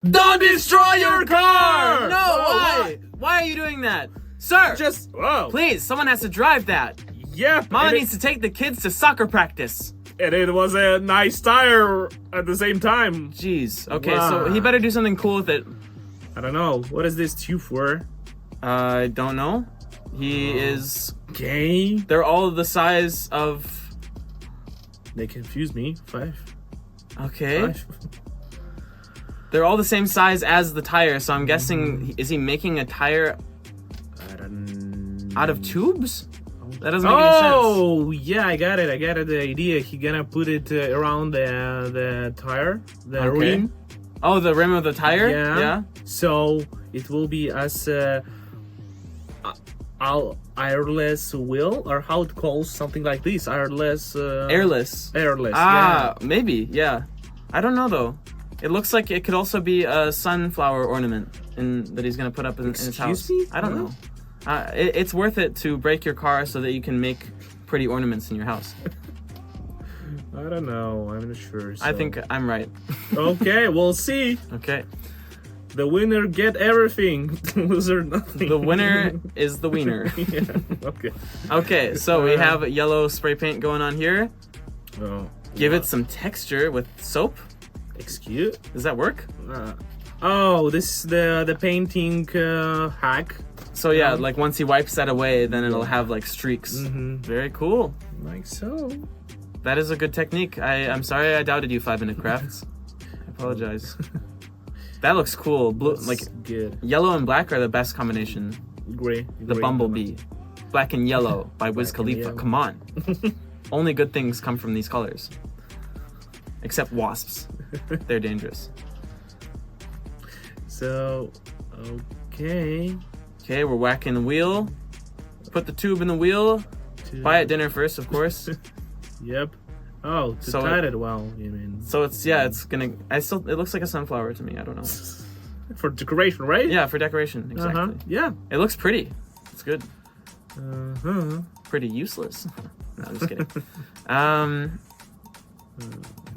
Don't destroy your car! No, why? Why are you doing that? Sir! Whoa. Please, someone has to drive that. Yeah. Mama and needs to take the kids to soccer practice. it was a nice tire at the same time. Jeez. Okay, Wow. so he better do something cool with it. I don't know. What is this tube for? I don't know. He is... Okay. They're all the size of... They confuse me. 5. Okay. 5. They're all the same size as the tire, so I'm guessing... Is he making a tire I don't... out of tubes? That doesn't make any sense. Oh, yeah, I got it. The idea. He gonna put it around the tire, the rim. Oh, the rim of the tire? Yeah. So it will be as airless wheel, or how it calls something like this, airless. Airless. Airless. Ah, maybe. Yeah. I don't know though. It looks like it could also be a sunflower ornament that he's gonna put up in his house. Excuse me? I don't know. It's worth it to break your car so that you can make pretty ornaments in your house. I don't know. I'm not sure. So. I think I'm right. Okay, we'll see. Okay. The winner get everything. Loser nothing. The winner is the wiener. Yeah. Okay. Okay, so we have yellow spray paint going on here. Oh. Give it some texture with soap. Excuse? Does that work? Oh, this is the painting hack. So yeah, like once he wipes that away, then it'll have like streaks. Very cool. Like so. That is a good technique. I'm sorry I doubted you, 5 Minute Crafts. I apologize. That looks cool. Blue, like good. Yellow and black are the best combination. Gray. The Bumblebee. Black and yellow by Wiz Khalifa. yellow. Come on. Only good things come from these colors. Except wasps. They're dangerous. So, okay. Okay, we're whacking the wheel. Put the tube in the wheel. Buy at dinner first, of course. Yep. Oh, to So tie it well, you mean? So it's gonna. It looks like a sunflower to me. I don't know. For decoration, right? Yeah, for decoration. Exactly. Yeah. It looks pretty. It's good. Pretty useless. No, I'm just kidding.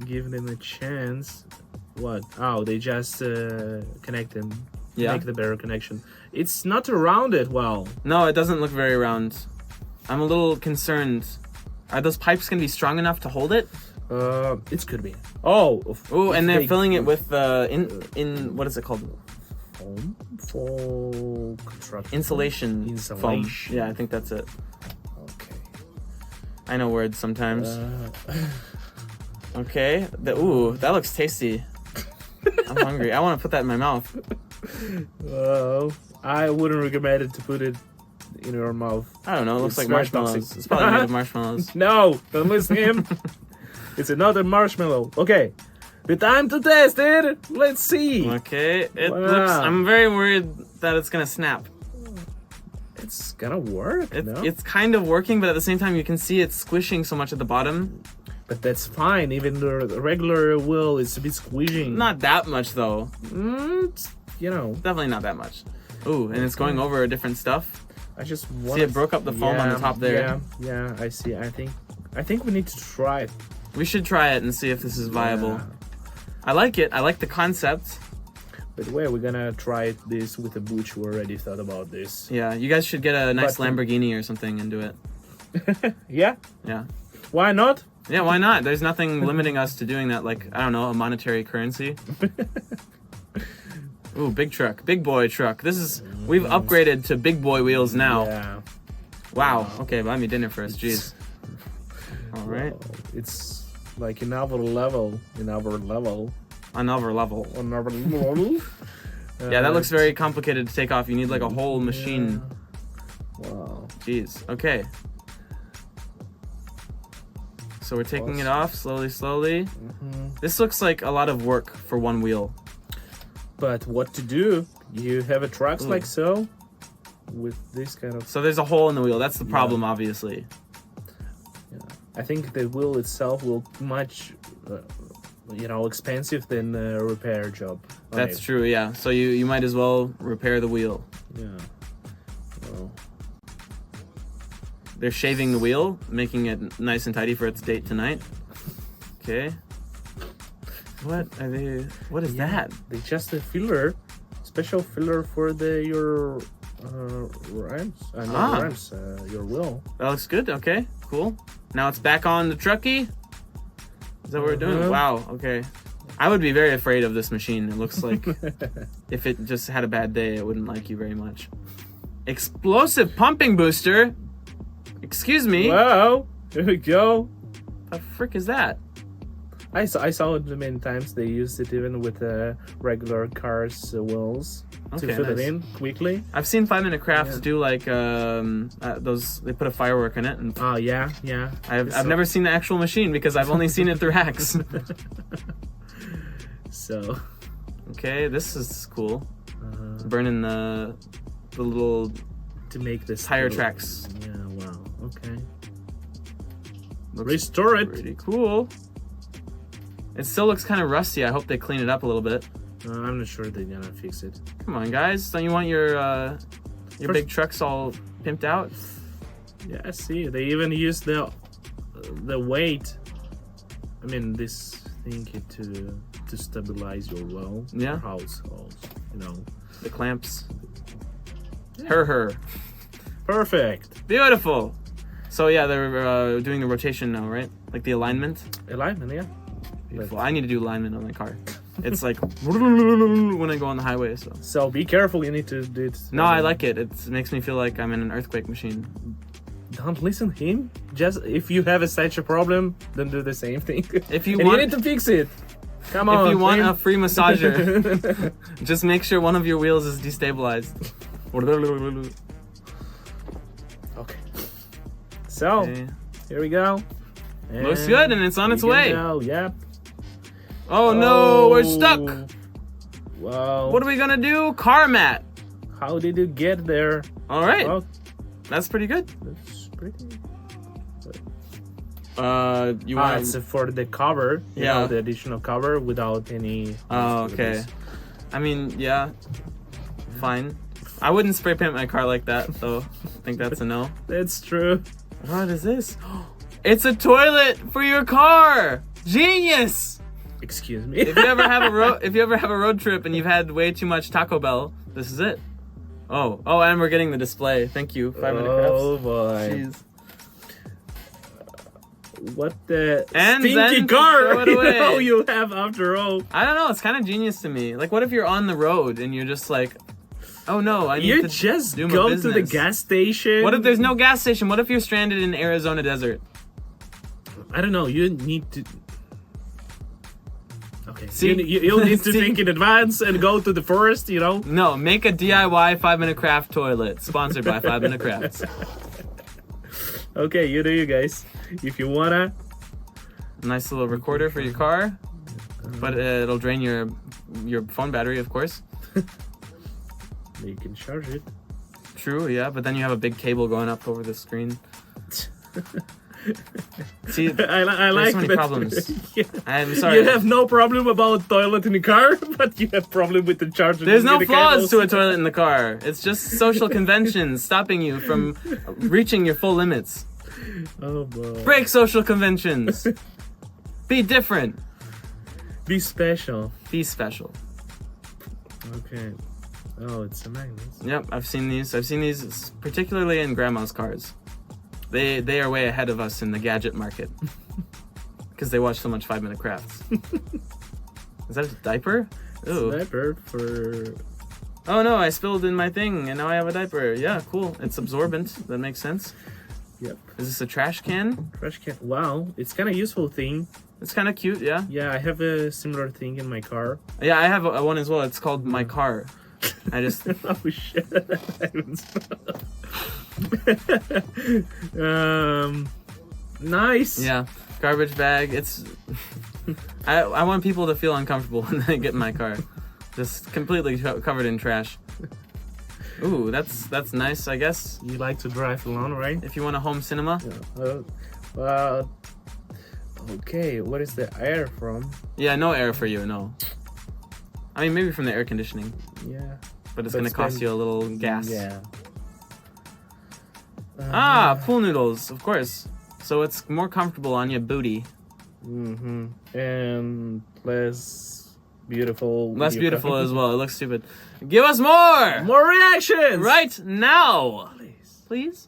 Give them a chance. What? Oh, they just connect them. Yeah. Make the better connection. It's not rounded well. No, it doesn't look very round. I'm a little concerned. Are those pipes gonna be strong enough to hold it? It could be. Oh. Oh, and they're filling it with in what is it called? Foam? Full construction. Insulation foam. Yeah, I think that's it. Okay. I know words sometimes. Okay. Ooh, that looks tasty. I'm hungry. I want to put that in my mouth. I wouldn't recommend it to put it in your mouth. I don't know. It looks like very marshmallows. toxic. It's probably made of marshmallows. No, don't listen to him. It's another marshmallow. Okay. The time to test it. Let's see. Okay. It Wow. looks. I'm very worried that it's gonna snap. It's gonna work. It's kind of working, but at the same time, you can see it's squishing so much at the bottom. But that's fine. Even the regular wheel is a bit squeezing. Not that much though. You know. Definitely not that much. Ooh, and it's going over different stuff. I just want. See, it broke up the foam on the top there. Yeah. I see. I think we need to try it. We should try it and see if this is viable. Yeah. I like it. I like the concept. By the way, we're gonna try this with a butch. We already thought about this. Yeah, you guys should get a nice But- Lamborghini or something and do it. Yeah. Yeah. Why not? Yeah, why not? There's nothing limiting us to doing that, like, I don't know, a monetary currency. Ooh, big truck. Big boy truck. We've upgraded to big boy wheels now. Yeah. Wow. Okay, buy me dinner first. Jeez. All right. It's like another level. Another level. Another level. Yeah, that looks very complicated to take off. You need like a whole machine. Wow. Jeez. Okay. So we're taking it off slowly. This looks like a lot of work for one wheel. But what to do? You have a trucks like so, with this kind of. So there's a hole in the wheel. That's the problem, obviously. Yeah. I think the wheel itself will much, expensive than a repair job. That's true. Yeah. So you might as well repair the wheel. Yeah. Well. They're shaving the wheel, making it nice and tidy for its date tonight. Okay. What are they? What is that? They just a filler, special filler for your rims. Not rims. Your wheel. That looks good. Okay, cool. Now it's back on the trucky. Is that what we're doing? Wow. Okay. I would be very afraid of this machine. It looks like if it just had a bad day, it wouldn't like you very much. Explosive pumping booster. Excuse me. Wow. Here we go. What the frick is that? I saw it many times. They used it even with regular cars' wheels to fill it in quickly. I've seen 5 Minute Crafts do like those. They put a firework in it. And oh yeah. I've never seen the actual machine because I've only seen it through hacks. So. Okay, this is cool. It's burning the little to make this tire tracks. Yeah. Wow. Okay. Looks Restore it. Pretty cool. It still looks kind of rusty. I hope they clean it up a little bit. I'm not sure they're gonna fix it. Come on, guys! Don't you want your big trucks all pimped out? Yeah, I see. They even use the weight. I mean, this thing to stabilize your well. Yeah. Your house, you know. The clamps. Yeah. Her. Perfect. Beautiful. So yeah, they're doing the rotation now, right? Like the alignment. Alignment, yeah. Beautiful. I need to do alignment on my car. It's like when I go on the highway. So be careful. You need to do it. No, I like it. It makes me feel like I'm in an earthquake machine. Don't listen to him. Just if you have such a problem, then do the same thing. If you you need to fix it. Come on. If you want a free massager, just make sure one of your wheels is destabilized. Okay. So here we go. And looks good, and it's on its way. Yep. Oh no, we're stuck. Wow. What are we gonna do? Car mat. How did you get there? All right. Well, that's pretty good. that's pretty. You want? It's for the cover. You Yeah. know, the additional cover without any. Oh, okay. I mean, yeah. Fine. I wouldn't spray paint my car like that, though. I think that's a no. That's true. What is this? It's a toilet for your car. Genius. Excuse me. If you ever have a road trip and you've had way too much Taco Bell, this is it. Oh, and we're getting the display. Thank you. 5 Minute Crafts. Oh boy. Jeez. What the And stinky then car throw it away. you have after all. I don't know. It's kind of genius to me. Like, what if you're on the road and you're just like, oh no, I need You to just do my go business. to the gas station. What if there's no gas station? What if you're stranded in Arizona desert? I don't know. You need to. Okay. See? You'll need to See? think in advance and go to the forest. You know. No, make a DIY 5 Minute Craft toilet sponsored by 5 Minute Crafts. Okay, you do you guys. If you wanna. Nice little recorder for your car, but it'll drain your phone battery, of course. You can charge it. True, yeah, but then you have a big cable going up over the screen. See, I there's like so many that. problems. Yeah. I'm sorry. You have no problem about toilet in the car, but you have problem with the charger. There's no the flaws cables. to a toilet in the car. It's just social conventions stopping you from reaching your full limits. Oh boy. Break social conventions. Be different. Be special. Be special. Okay. Oh, it's a magnet. Yep, I've seen these particularly in grandma's cars. They are way ahead of us in the gadget market. Because they watch so much 5 Minute Crafts. Is that a diaper? Ooh. Diaper for. Oh no, I spilled in my thing and now I have a diaper. Yeah, cool. It's absorbent. That makes sense. Yep. Is this a trash can? Trash can. Wow, it's kind of useful thing. It's kind of cute, yeah. Yeah, I have a similar thing in my car. Yeah, I have one as well. It's called My Car. I just... Oh shit! Nice. Yeah, garbage bag. It's... I want people to feel uncomfortable when they get in my car. Just completely covered in trash. Ooh, that's nice, I guess. You like to drive alone, right? If you want a home cinema. Yeah. Okay, what is the air from? Yeah, no air for you, no. I mean, maybe from the air conditioning. Yeah. But it's going to cost you a little gas. Yeah. Pool noodles, of course. So it's more comfortable on your booty. And less beautiful. Less beautiful as well. It looks stupid. Give us more! More reactions! Right now! Please. Please?